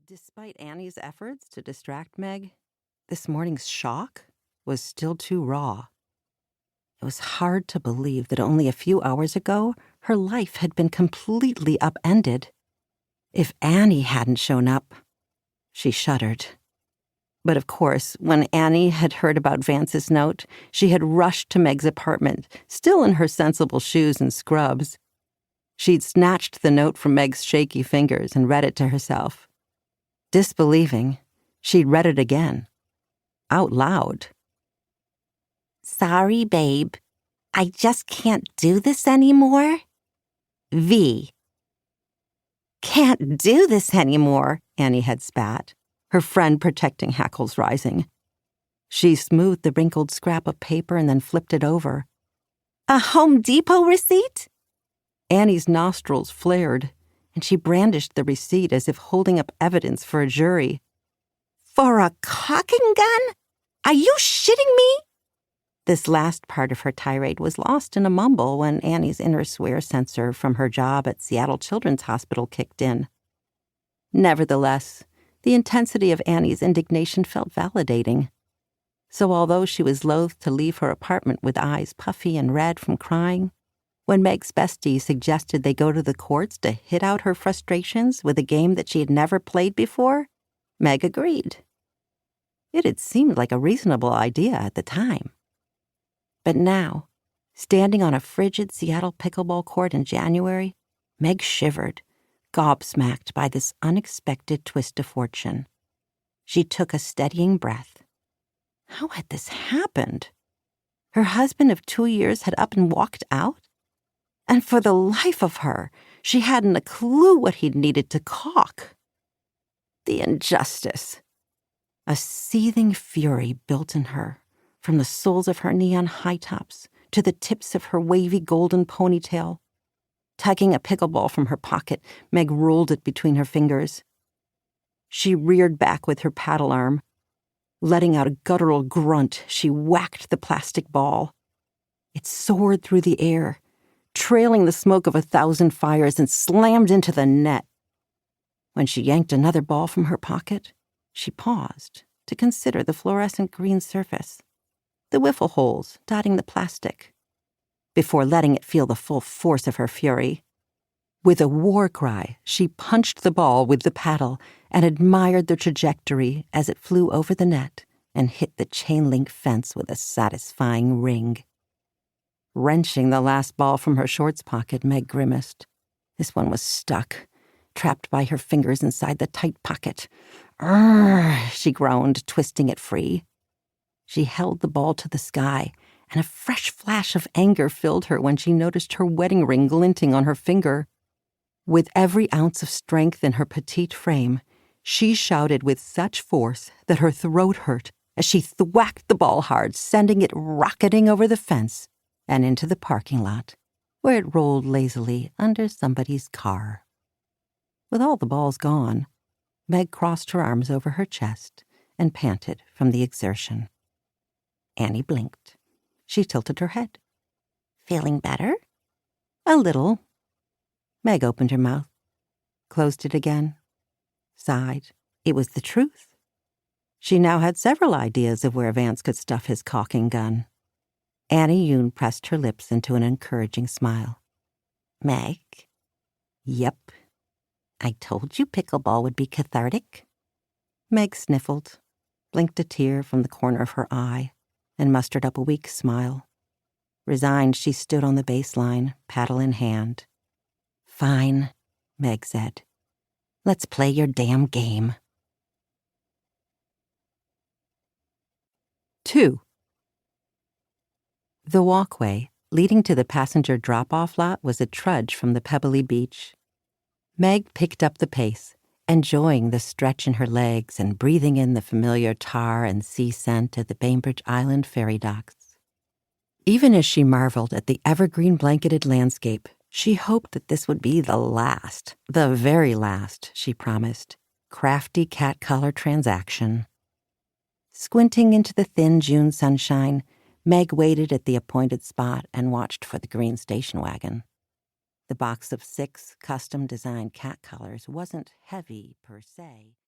Despite Annie's efforts to distract Meg, this morning's shock was still too raw. It was hard to believe that only a few hours ago, her life had been completely upended. If Annie hadn't shown up, she shuddered. But of course, when Annie had heard about Vance's note, she had rushed to Meg's apartment, still in her sensible shoes and scrubs. She'd snatched the note from Meg's shaky fingers and read it to herself. Disbelieving, she'd read it again, out loud. Sorry, babe. I just can't do this anymore. V. Can't do this anymore, Annie had spat, her friend protecting hackles rising. She smoothed the wrinkled scrap of paper and then flipped it over. A Home Depot receipt? Annie's nostrils flared, and she brandished the receipt as if holding up evidence for a jury. For a caulking gun? Are you shitting me? This last part of her tirade was lost in a mumble when Annie's inner swear sensor from her job at Seattle Children's Hospital kicked in. Nevertheless, the intensity of Annie's indignation felt validating. So although she was loath to leave her apartment with eyes puffy and red from crying, when Meg's bestie suggested they go to the courts to hit out her frustrations with a game that she had never played before, Meg agreed. It had seemed like a reasonable idea at the time. But now, standing on a frigid Seattle pickleball court in January, Meg shivered, gobsmacked by this unexpected twist of fortune. She took a steadying breath. How had this happened? Her husband of 2 years had up and walked out? And for the life of her, she hadn't a clue what he'd needed to caulk. The injustice. A seething fury built in her, from the soles of her neon high tops to the tips of her wavy golden ponytail. Tugging a pickleball from her pocket, Meg rolled it between her fingers. She reared back with her paddle arm. Letting out a guttural grunt, she whacked the plastic ball. It soared through the air, trailing the smoke of 1,000 fires, and slammed into the net. When she yanked another ball from her pocket, she paused to consider the fluorescent green surface, the wiffle holes dotting the plastic, before letting it feel the full force of her fury. With a war cry, she punched the ball with the paddle and admired the trajectory as it flew over the net and hit the chain-link fence with a satisfying ring. Wrenching the last ball from her shorts pocket, Meg grimaced. This one was stuck, trapped by her fingers inside the tight pocket. "Urgh," she groaned, twisting it free. She held the ball to the sky, and a fresh flash of anger filled her when she noticed her wedding ring glinting on her finger. With every ounce of strength in her petite frame, she shouted with such force that her throat hurt as she thwacked the ball hard, sending it rocketing over the fence and into the parking lot, where it rolled lazily under somebody's car. With all the balls gone, Meg crossed her arms over her chest and panted from the exertion. Annie blinked. She tilted her head. Feeling better? A little. Meg opened her mouth, closed it again, sighed. It was the truth. She now had several ideas of where Vance could stuff his caulking gun. Annie Yoon pressed her lips into an encouraging smile. Meg? Yep. I told you pickleball would be cathartic. Meg sniffled, blinked a tear from the corner of her eye, and mustered up a weak smile. Resigned, she stood on the baseline, paddle in hand. Fine, Meg said. Let's play your damn game. 2. The walkway leading to the passenger drop-off lot was a trudge from the pebbly beach. Meg picked up the pace, enjoying the stretch in her legs and breathing in the familiar tar and sea scent of the Bainbridge Island ferry docks. Even as she marveled at the evergreen-blanketed landscape, she hoped that this would be the very last, she promised, crafty cat-collar transaction. Squinting into the thin June sunshine, Meg waited at the appointed spot and watched for the green station wagon. The box of 6 custom-designed cat collars wasn't heavy per se.